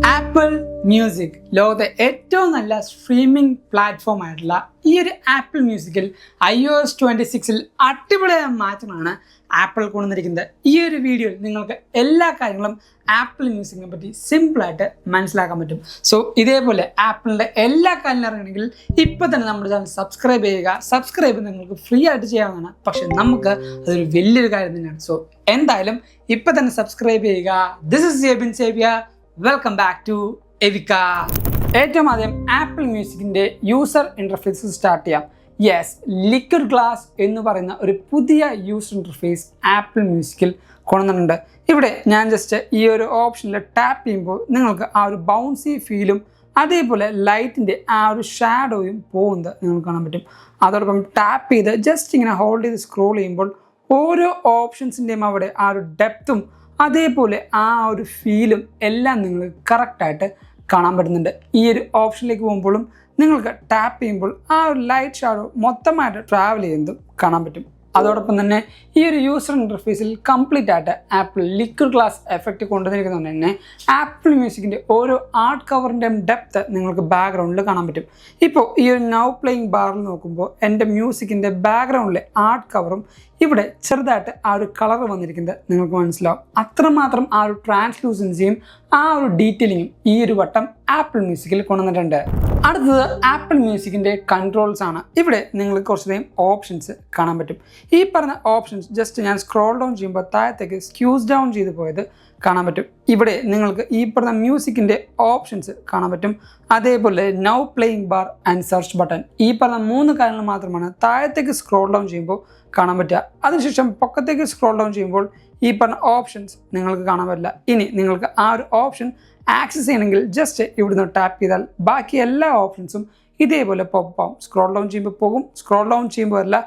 Apple music ലോകത്തെ ഏറ്റവും നല്ല സ്ട്രീമിംഗ് പ്ലാറ്റ്ഫോം ആയിട്ടുള്ള ഈ ഒരു ആപ്പിൾ മ്യൂസിക്കിൽ iOS 26-ൽ അടിപൊളിയായ മാറ്റമാണ് ആപ്പിൾ കൊണ്ടുവന്നിരിക്കുന്നത്. ഈ ഒരു വീഡിയോയിൽ നിങ്ങൾക്ക് എല്ലാ കാര്യങ്ങളും ആപ്പിൾ മ്യൂസിക്കിനെ പറ്റി സിമ്പിളായിട്ട് മനസ്സിലാക്കാൻ പറ്റും. സോ ഇതേപോലെ ആപ്പിളിൻ്റെ എല്ലാ കാര്യങ്ങളും അറിയണമെങ്കിൽ ഇപ്പോൾ തന്നെ നമ്മുടെ ചാനൽ സബ്സ്ക്രൈബ് ചെയ്യുക. സബ്സ്ക്രൈബ് നിങ്ങൾക്ക് ഫ്രീ ആയിട്ട് ചെയ്യാവുന്നതാണ്, പക്ഷെ നമുക്ക് അതൊരു വലിയൊരു കാര്യം തന്നെയാണ്. സോ എന്തായാലും ഇപ്പോൾ തന്നെ സബ്സ്ക്രൈബ് ചെയ്യുക. ദിസ് ഇസ് ജെബിൻ സേവ്യ. വെൽക്കം ബാക്ക് ടു എവിക്ക. ഏറ്റവും ആദ്യം ആപ്പിൾ മ്യൂസിക്കിൻ്റെ യൂസർ ഇൻ്റർഫേസ് സ്റ്റാർട്ട് ചെയ്യാം. യെസ്, ലിക്വിഡ് ഗ്ലാസ് എന്ന് പറയുന്ന ഒരു പുതിയ യൂസർ ഇൻ്റർഫേസ് ആപ്പിൾ മ്യൂസിക്കിൽ കൊണ്ടുവന്നിട്ടുണ്ട്. ഇവിടെ ഞാൻ ജസ്റ്റ് ഈ ഒരു ഓപ്ഷനിൽ ടാപ്പ് ചെയ്യുമ്പോൾ നിങ്ങൾക്ക് ആ ഒരു ബൗൺസി ഫീലും അതേപോലെ ലൈറ്റിൻ്റെ ആ ഒരു ഷാഡോയും പോകുന്നത് നിങ്ങൾക്ക് കാണാൻ പറ്റും. അതോടൊപ്പം ടാപ്പ് ചെയ്ത് ജസ്റ്റ് ഇങ്ങനെ ഹോൾഡ് ചെയ്ത് സ്ക്രോൾ ചെയ്യുമ്പോൾ ഓരോ ഓപ്ഷൻസിൻ്റെയും അവിടെ ആ ഒരു ഡെപ്തും അതേപോലെ ആ ഒരു ഫീലും എല്ലാം നിങ്ങൾക്ക് കറക്റ്റായിട്ട് കാണാൻ പറ്റുന്നുണ്ട്. ഈ ഒരു ഓപ്ഷനിലേക്ക് പോകുമ്പോഴും നിങ്ങൾക്ക് ടാപ്പ് ചെയ്യുമ്പോൾ ആ ഒരു ലൈറ്റ് ഷാഡോ മൊത്തമായിട്ട് ട്രാവൽ ചെയ്യുന്നതും കാണാൻ പറ്റും. അതോടൊപ്പം തന്നെ ഈ ഒരു യൂസർ ഇൻ്റർഫേസിൽ കംപ്ലീറ്റ് ആയിട്ട് ആപ്പിൾ ലിക്വിഡ് ഗ്ലാസ് എഫക്റ്റ് കൊണ്ടുവന്നിരിക്കുന്നതുകൊണ്ട് തന്നെ ആപ്പിൾ മ്യൂസിക്കിൻ്റെ ഓരോ ആർട്ട് കവറിൻ്റെയും ഡെപ്ത് നിങ്ങൾക്ക് ബാക്ക്ഗ്രൗണ്ടിൽ കാണാൻ പറ്റും. ഇപ്പോൾ ഈ ഒരു നൗ പ്ലേയിങ് ബാറിൽ നോക്കുമ്പോൾ എൻ്റെ മ്യൂസിക്കിൻ്റെ ബാക്ക്ഗ്രൗണ്ടിലെ ആർട്ട് കവറും ഇവിടെ ചെറുതായിട്ട് ആ ഒരു കളർ വന്നിരിക്കുന്നത് നിങ്ങൾക്ക് മനസ്സിലാവും. അത്രമാത്രം ആ ഒരു ട്രാൻസ്ലൂസൻസിയും ആ ഒരു ഡീറ്റെയിലിങ്ങും ഈ ഒരു വട്ടം ആപ്പിൾ മ്യൂസിക്കിൽ കൊണ്ടുവന്നിട്ടുണ്ട്. അടുത്തത് ആപ്പിൾ മ്യൂസിക്കിൻ്റെ കൺട്രോൾസ് ആണ്. ഇവിടെ നിങ്ങൾക്ക് കുറച്ചധികം ഓപ്ഷൻസ് കാണാൻ പറ്റും. ഈ പറഞ്ഞ ഓപ്ഷൻസ് ജസ്റ്റ് ഞാൻ സ്ക്രോൾ ഡൗൺ ചെയ്യുമ്പോൾ താഴത്തേക്ക് സ്ക്യൂസ് ഡൗൺ ചെയ്ത് പോയത് കാണാൻ പറ്റും. ഇവിടെ നിങ്ങൾക്ക് ഈ പറഞ്ഞ മ്യൂസിക്കിൻ്റെ ഓപ്ഷൻസ് കാണാൻ പറ്റും. അതേപോലെ now playing bar and search button, ഈ പറഞ്ഞ 3 കാര്യങ്ങൾ മാത്രമാണ് താഴത്തേക്ക് സ്ക്രോൾ ഡൗൺ ചെയ്യുമ്പോൾ കാണാൻ പറ്റുക. അതിനുശേഷം പൊക്കത്തേക്ക് സ്ക്രോൾ ഡൗൺ ചെയ്യുമ്പോൾ ഈ പറഞ്ഞ ഓപ്ഷൻസ് നിങ്ങൾക്ക് കാണാൻ പറ്റില്ല. ഇനി നിങ്ങൾക്ക് ആ ഒരു ഓപ്ഷൻ ആക്സസ് ചെയ്യണമെങ്കിൽ ജസ്റ്റ് ഇവിടുന്ന് ടാപ്പ് ചെയ്താൽ ബാക്കി എല്ലാ ഓപ്ഷൻസും ഇതേപോലെ പോപ്പ് ആവും. സ്ക്രോൾ ഡൗൺ ചെയ്യുമ്പോൾ പോകും, സ്ക്രോൾ ഡൗൺ ചെയ്യുമ്പോൾ അല്ല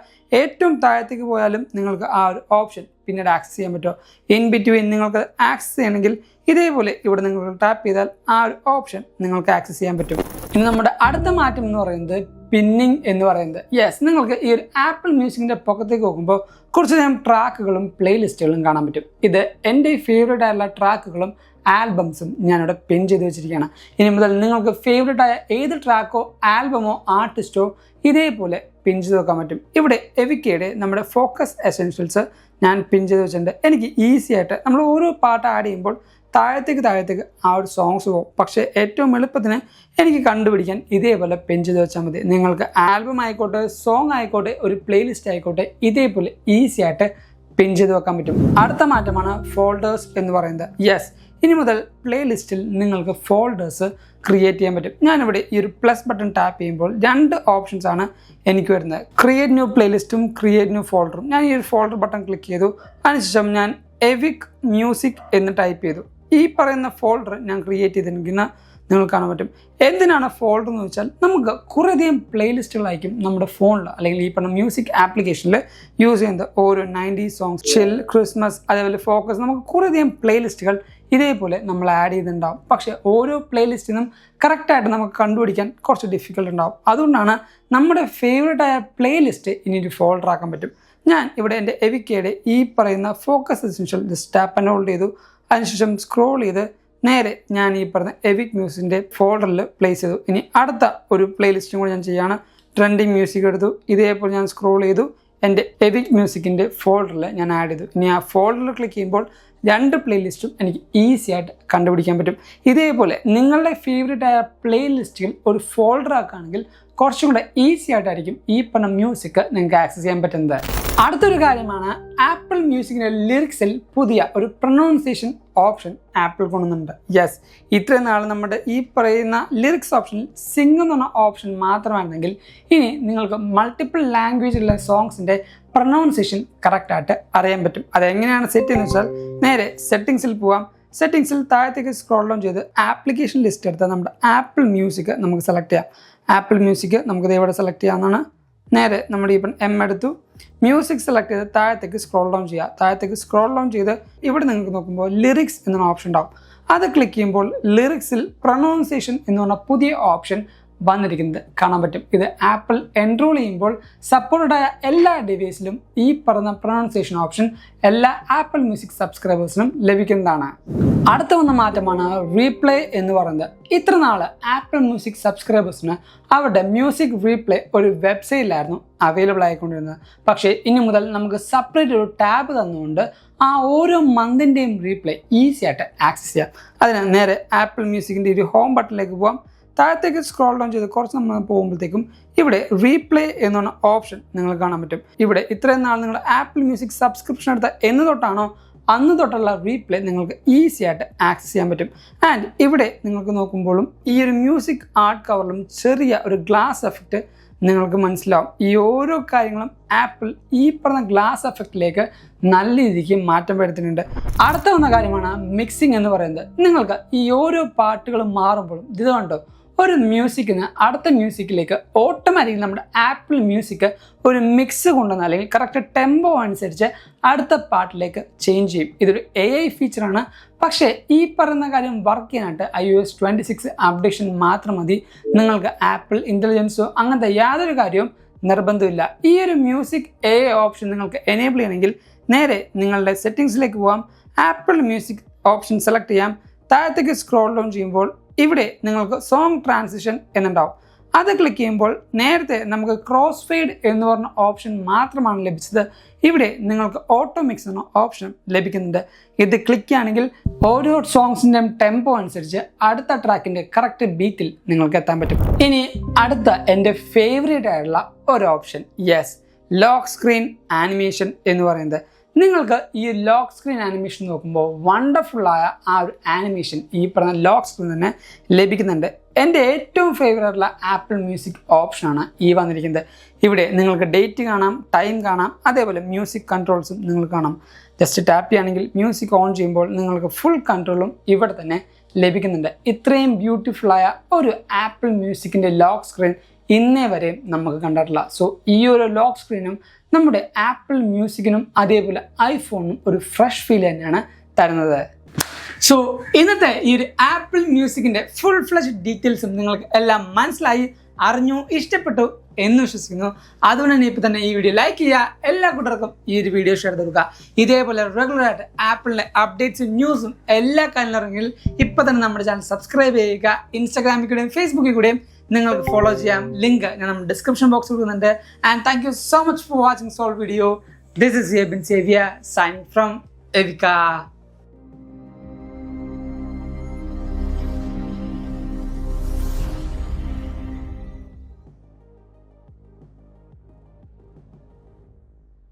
ഏറ്റവും താഴത്തേക്ക് പോയാലും നിങ്ങൾക്ക് ആ ഒരു ഓപ്ഷൻ പിന്നീട് ആക്സസ് ചെയ്യാൻ പറ്റുമോ. ഇൻ ബിറ്റ്വീൻ നിങ്ങൾക്ക് ആക്സസ് ചെയ്യണമെങ്കിൽ ഇതേപോലെ ഇവിടെ നിങ്ങൾക്ക് ടാപ്പ് ചെയ്താൽ ആ ഒരു ഓപ്ഷൻ നിങ്ങൾക്ക് ആക്സസ് ചെയ്യാൻ പറ്റും. ഇനി നമ്മുടെ അടുത്ത മാറ്റം എന്ന് പറയുന്നത് പിന്നിങ് എന്ന് പറയുന്നത്. യെസ്, നിങ്ങൾക്ക് ഈ ഒരു ആപ്പിൾ മ്യൂസിക്കിൻ്റെ പൊക്കത്തേക്ക് നോക്കുമ്പോൾ കുറച്ചധികം ട്രാക്കുകളും പ്ലേലിസ്റ്റുകളും കാണാൻ പറ്റും. ഇത് എൻ്റെ ഫേവറേറ്റ് ആയിട്ടുള്ള ട്രാക്കുകളും ആൽബംസും ഞാനിവിടെ പിൻ ചെയ്ത് വെച്ചിരിക്കുകയാണ്. ഇനി മുതൽ നിങ്ങൾക്ക് ഫേവറേറ്റ് ആയ ഏത് ട്രാക്കോ ആൽബമോ ആർട്ടിസ്റ്റോ ഇതേപോലെ പിൻ ചെയ്ത് വെക്കാൻ പറ്റും. ഇവിടെ എവിക്കയുടെ നമ്മുടെ ഫോക്കസ് എസെൻഷ്യൽസ് ഞാൻ പിൻ ചെയ്ത് വെച്ചിട്ടുണ്ട്. എനിക്ക് ഈസി ആയിട്ട് നമ്മൾ ഓരോ പാട്ട് ആഡ് ചെയ്യുമ്പോൾ താഴത്തേക്ക് ആ ഒരു സോങ്സ് പോകും. പക്ഷേ ഏറ്റവും എളുപ്പത്തിന് എനിക്ക് കണ്ടുപിടിക്കാൻ ഇതേപോലെ പിൻ ചെയ്ത് വെച്ചാൽ മതി. നിങ്ങൾക്ക് ആൽബം ആയിക്കോട്ടെ, സോങ് ആയിക്കോട്ടെ, ഒരു പ്ലേലിസ്റ്റ് ആയിക്കോട്ടെ, ഇതേപോലെ ഈസി ആയിട്ട് പിൻ ചെയ്ത് വെക്കാൻ പറ്റും. അടുത്ത മാറ്റമാണ് ഫോൾഡേഴ്സ് എന്ന് പറയുന്നത്. യെസ്, ഇനി മുതൽ പ്ലേലിസ്റ്റിൽ നിങ്ങൾക്ക് ഫോൾഡേഴ്സ് ക്രിയേറ്റ് ചെയ്യാൻ പറ്റും. ഞാനിവിടെ ഈ ഒരു പ്ലസ് ബട്ടൺ ടാപ്പ് ചെയ്യുമ്പോൾ 2 ഓപ്ഷൻസ് ആണ് എനിക്ക് വരുന്നത്. ക്രിയേറ്റ് ന്യൂ പ്ലേലിസ്റ്റും ക്രിയേറ്റ് ന്യൂ ഫോൾഡറും. ഞാൻ ഈ ഒരു ഫോൾഡർ ബട്ടൺ ക്ലിക്ക് ചെയ്തു. അതിനുശേഷം ഞാൻ എവിക് മ്യൂസിക് എന്ന് ടൈപ്പ് ചെയ്തു. ഈ പറയുന്ന ഫോൾഡർ ഞാൻ ക്രിയേറ്റ് ചെയ്തിരിക്കുന്ന നിങ്ങൾക്ക് കാണാൻ പറ്റും. എന്തിനാണ് ഫോൾഡർ എന്ന് വെച്ചാൽ നമുക്ക് കുറേയധികം പ്ലേലിസ്റ്റുകളായിരിക്കും നമ്മുടെ ഫോണിൽ അല്ലെങ്കിൽ ഈ പറഞ്ഞ മ്യൂസിക് ആപ്ലിക്കേഷനിൽ യൂസ് ചെയ്യുന്നത്. ഓരോ 90s സോങ്സ്, ചിൽ, ക്രിസ്മസ്, അതേപോലെ ഫോക്കസ്, നമുക്ക് കുറേയധികം പ്ലേലിസ്റ്റുകൾ ഇതേപോലെ നമ്മൾ ആഡ് ചെയ്തിട്ടുണ്ടാവും. പക്ഷേ ഓരോ പ്ലേലിസ്റ്റിനും കറക്റ്റായിട്ട് നമുക്ക് കണ്ടുപിടിക്കാൻ കുറച്ച് ഡിഫിക്കൽട്ട് ഉണ്ടാവും. അതുകൊണ്ടാണ് നമ്മുടെ ഫേവറേറ്റ് ആയ പ്ലേലിസ്റ്റ് ഇനി ഒരു ഫോൾഡർ ആക്കാൻ പറ്റും. ഞാൻ ഇവിടെ എൻ്റെ എവിക്കയുടെ ഈ പറയുന്ന focus essential just tap and hold ചെയ്തു. അതിനുശേഷം സ്ക്രോൾ ചെയ്ത് നേരെ ഞാൻ ഈ പറഞ്ഞ എവിക് മ്യൂസിക്കിൻ്റെ ഫോൾഡറിൽ പ്ലേസ് ചെയ്തു. ഇനി അടുത്ത ഒരു പ്ലേലിസ്റ്റും കൂടി ഞാൻ ചെയ്യുകയാണ്. ട്രെൻഡിങ് മ്യൂസിക് എടുത്തു. ഇതേപോലെ ഞാൻ സ്ക്രോൾ ചെയ്തു. എൻ്റെ എവിക് മ്യൂസിക്കിൻ്റെ ഫോൾഡറിൽ ഞാൻ ആഡ് ചെയ്തു. ഇനി ആ ഫോൾഡറിൽ ക്ലിക്ക് ചെയ്യുമ്പോൾ 2 പ്ലേലിസ്റ്റും എനിക്ക് ഈസി ആയിട്ട് കണ്ടുപിടിക്കാൻ പറ്റും. ഇതേപോലെ നിങ്ങളുടെ ഫേവറേറ്റ് ആയ പ്ലേലിസ്റ്റുകൾ ഒരു ഫോൾഡർ ആക്കുകയാണെങ്കിൽ കുറച്ചും കൂടെ ഈസി ആയിട്ടായിരിക്കും ഈ പറഞ്ഞ മ്യൂസിക് നിങ്ങൾക്ക് ആക്സസ് ചെയ്യാൻ പറ്റുന്നത്. അടുത്തൊരു കാര്യമാണ് ആപ്പിൾ മ്യൂസിക്കിൻ്റെ ലിറിക്സിൽ പുതിയ ഒരു പ്രൊനൗൺസിയേഷൻ ഓപ്ഷൻ ആപ്പിൾ കൊണ്ടുവന്നിട്ടുണ്ട്. യെസ്, ഇത്രയും നാൾ നമ്മുടെ ഈ പറയുന്ന ലിറിക്സ് ഓപ്ഷനിൽ സിംഗ് എന്ന് പറഞ്ഞ ഓപ്ഷൻ മാത്രമായിരുന്നെങ്കിൽ ഇനി നിങ്ങൾക്ക് മൾട്ടിപ്പിൾ ലാംഗ്വേജിലുള്ള സോങ്സിൻ്റെ പ്രൊനൗൺസിയേഷൻ കറക്റ്റായിട്ട് അറിയാൻ പറ്റും. അതെങ്ങനെയാണ് സെറ്റ് ചെയ്യുന്നത് വെച്ചാൽ നേരെ സെറ്റിങ്സിൽ പോവാം. സെറ്റിങ്സിൽ താഴത്തേക്ക് സ്ക്രോൾ ഡൗൺ ചെയ്ത് ആപ്ലിക്കേഷൻ ലിസ്റ്റ് എടുത്താൽ നമ്മുടെ ആപ്പിൾ മ്യൂസിക് നമുക്ക് സെലക്ട് ചെയ്യാം. ആപ്പിൾ മ്യൂസിക് നമുക്ക് ഇവിടെ സെലക്ട് ചെയ്യാവുന്നതാണ്. നേരെ നമ്മുടെ ഇപ്പം എടുത്തു, മ്യൂസിക് സെലക്ട് ചെയ്ത് താഴത്തേക്ക് സ്ക്രോൾ ഡൗൺ ചെയ്യുക. താഴത്തേക്ക് സ്ക്രോൾ ഡൗൺ ചെയ്ത് ഇവിടെ നിങ്ങൾക്ക് നോക്കുമ്പോൾ ലിറിക്സ് എന്നൊരു ഓപ്ഷൻ ഉണ്ടാവും. അത് ക്ലിക്ക് ചെയ്യുമ്പോൾ ലിറിക്സിൽ പ്രൊനൗൺസിയേഷൻ എന്ന് പറഞ്ഞ പുതിയ ഓപ്ഷൻ വന്നിരിക്കുന്നത് കാണാൻ പറ്റും. ഇത് ആപ്പിൾ എൻറോൾ ചെയ്യുമ്പോൾ സപ്പോർട്ടഡ് ആയ എല്ലാ ഡിവൈസിലും ഈ പറഞ്ഞ പ്രൊണൗൺസിയേഷൻ ഓപ്ഷൻ എല്ലാ ആപ്പിൾ മ്യൂസിക് സബ്സ്ക്രൈബേഴ്സിനും ലഭിക്കുന്നതാണ്. അടുത്ത വന്ന മാറ്റമാണ് റീപ്ലേ എന്ന് പറയുന്നത്. ഇത്ര നാൾ ആപ്പിൾ മ്യൂസിക് സബ്സ്ക്രൈബേഴ്സിന് അവരുടെ മ്യൂസിക് റീപ്ലേ ഒരു വെബ്സൈറ്റിലായിരുന്നു അവൈലബിൾ ആയിക്കൊണ്ടിരുന്നത്. പക്ഷേ ഇനി മുതൽ നമുക്ക് സെപ്പറേറ്റ് ഒരു ടാബ് തന്നുകൊണ്ട് ആ ഓരോ മന്തിൻ്റെയും റീപ്ലേ ഈസി ആയിട്ട് ആക്സസ് ചെയ്യാം. അതിന് നേരെ ആപ്പിൾ മ്യൂസിക്കിൻ്റെ ഒരു ഹോം ബട്ടണിലേക്ക് പോകാം. താഴത്തേക്ക് സ്ക്രോൾ ഡൗൺ ചെയ്ത് കുറച്ച് നമ്മൾ പോകുമ്പോഴത്തേക്കും ഇവിടെ റീപ്ലേ എന്നുള്ള ഓപ്ഷൻ നിങ്ങൾക്ക് കാണാൻ പറ്റും. ഇവിടെ ഇത്രയും നാൾ നിങ്ങൾ ആപ്പിൾ മ്യൂസിക് സബ്സ്ക്രിപ്ഷൻ എടുത്ത എന്ന് തൊട്ടാണോ അന്ന് തൊട്ടുള്ള റീപ്ലേ നിങ്ങൾക്ക് ഈസി ആയിട്ട് ആക്സസ് ചെയ്യാൻ പറ്റും. ആൻഡ് ഇവിടെ നിങ്ങൾക്ക് നോക്കുമ്പോഴും ഈ ഒരു മ്യൂസിക് ആർട്ട് കവറിലും ചെറിയ ഒരു ഗ്ലാസ് എഫക്റ്റ് നിങ്ങൾക്ക് മനസ്സിലാവും. ഈ ഓരോ കാര്യങ്ങളും ആപ്പിൾ ഈ പറഞ്ഞ ഗ്ലാസ് എഫക്റ്റിലേക്ക് നല്ല രീതിക്ക് മാറ്റം വരുത്തുന്നുണ്ട്. അടുത്ത വന്ന കാര്യമാണ് മിക്സിംഗ് എന്ന് പറയുന്നത്. നിങ്ങൾക്ക് ഈ ഓരോ പാട്ടുകളും മാറുമ്പോഴും ഇത് കണ്ടോ, ഒരു മ്യൂസിക്കിന് അടുത്ത മ്യൂസിക്കിലേക്ക് ഓട്ടോമാറ്റിക്കലി നമ്മുടെ ആപ്പിൾ മ്യൂസിക് ഒരു മിക്സ് കൊണ്ടുവന്ന് അല്ലെങ്കിൽ കറക്റ്റ് ടെമ്പോ അനുസരിച്ച് അടുത്ത പാട്ടിലേക്ക് ചേഞ്ച് ചെയ്യും. ഇതൊരു AI ഫീച്ചറാണ്. പക്ഷേ ഈ പറയുന്ന കാര്യം വർക്ക് ചെയ്യാനായിട്ട് iOS 26 അപ്ഡേഷൻ മാത്രം മതി. നിങ്ങൾക്ക് ആപ്പിൾ ഇൻ്റലിജൻസോ അങ്ങനത്തെ യാതൊരു കാര്യവും നിർബന്ധമില്ല. ഈ ഒരു മ്യൂസിക് AI ഓപ്ഷൻ നിങ്ങൾക്ക് എനേബിൾ ചെയ്യണമെങ്കിൽ നേരെ നിങ്ങളുടെ സെറ്റിങ്സിലേക്ക് പോകാം. ആപ്പിൾ മ്യൂസിക് ഓപ്ഷൻ സെലക്ട് ചെയ്യാം. താഴത്തേക്ക് സ്ക്രോൾ ഡൗൺ ചെയ്യുമ്പോൾ ഇവിടെ നിങ്ങൾക്ക് സോങ് ട്രാൻസിഷൻ എന്നുണ്ടാവും. അത് ക്ലിക്ക് ചെയ്യുമ്പോൾ നേരത്തെ നമുക്ക് ക്രോസ് ഫെയ്ഡ് എന്ന് പറഞ്ഞ ഓപ്ഷൻ മാത്രമാണ് ലഭിച്ചത്. ഇവിടെ നിങ്ങൾക്ക് ഓട്ടോ മിക്സ് എന്ന ഓപ്ഷൻ ലഭിക്കുന്നുണ്ട്. ഇത് ക്ലിക്ക് ചെയ്യുകയാണെങ്കിൽ ഓരോ സോങ്സിൻ്റെയും ടെമ്പോ അനുസരിച്ച് അടുത്ത ട്രാക്കിൻ്റെ കറക്റ്റ് ബീറ്റിൽ നിങ്ങൾക്ക് എത്താൻ പറ്റും. ഇനി അടുത്ത എൻ്റെ ഫേവറേറ്റ് ആയിട്ടുള്ള ഒരു option, yes, lock screen animation എന്ന് പറയുന്നത്. നിങ്ങൾക്ക് ഈ ലോക്ക് സ്ക്രീൻ ആനിമേഷൻ നോക്കുമ്പോൾ വണ്ടർഫുള്ളായ ആ ഒരു ആനിമേഷൻ ഈ പറഞ്ഞ ലോക്ക് സ്ക്രീൻ തന്നെ ലഭിക്കുന്നുണ്ട്. എൻ്റെ ഏറ്റവും ഫേവറേറ്റ് ആയിട്ടുള്ള ആപ്പിൾ മ്യൂസിക് ഓപ്ഷനാണ് ഈ വന്നിരിക്കുന്നത്. ഇവിടെ നിങ്ങൾക്ക് ഡേറ്റ് കാണാം, ടൈം കാണാം, അതേപോലെ മ്യൂസിക് കൺട്രോൾസും നിങ്ങൾക്ക് കാണാം. ജസ്റ്റ് ടാപ്പ് ചെയ്യുകയാണെങ്കിൽ മ്യൂസിക് ഓൺ ചെയ്യുമ്പോൾ നിങ്ങൾക്ക് ഫുൾ കൺട്രോളും ഇവിടെ തന്നെ ലഭിക്കുന്നുണ്ട്. ഇത്രയും ബ്യൂട്ടിഫുള്ളായ ഒരു ആപ്പിൾ മ്യൂസിക്കിൻ്റെ ലോക്ക് സ്ക്രീൻ ഇന്നേ വരെയും നമുക്ക് കണ്ടിട്ടില്ല. സോ ഈ ഒരു ലോക്ക് സ്ക്രീനും നമ്മുടെ ആപ്പിൾ മ്യൂസിക്കിനും അതേപോലെ ഐഫോണിനും ഒരു ഫ്രഷ് ഫീൽ തന്നെയാണ് തരുന്നത്. സോ ഇന്നത്തെ ഈ ഒരു ആപ്പിൾ മ്യൂസിക്കിൻ്റെ ഫുൾ ഫ്ലെജ് ഡീറ്റെയിൽസും നിങ്ങൾക്ക് എല്ലാം മനസ്സിലായി, അറിഞ്ഞു, ഇഷ്ടപ്പെട്ടു എന്ന് വിശ്വസിക്കുന്നു. അതുകൊണ്ട് തന്നെ ഇപ്പോൾ തന്നെ ഈ വീഡിയോ ലൈക്ക് ചെയ്യുക, എല്ലാ കൂട്ടർക്കും ഈ ഒരു വീഡിയോ ഷെയർ കൊടുക്കുക. ഇതേപോലെ റെഗുലറായിട്ട് ആപ്പിളിലെ അപ്ഡേറ്റ്സും ന്യൂസും എല്ലാ കാര്യങ്ങളും ഇപ്പോൾ തന്നെ നമ്മുടെ ചാനൽ സബ്സ്ക്രൈബ് ചെയ്യുക. ഇൻസ്റ്റാഗ്രാമിൽ കൂടെയും ഫേസ്ബുക്കിൽ കൂടെയും നിങ്ങൾക്ക് ഫോളോ ചെയ്യാം. ലിങ്ക് ഞാൻ നമ്മുടെ ഡിസ്ക്രിപ്ഷൻ ബോക്സിൽ കൊടുക്കുന്നുണ്ട്. And thank you so much for watching സോൾ video. This is Bin Xavier signing from Evika.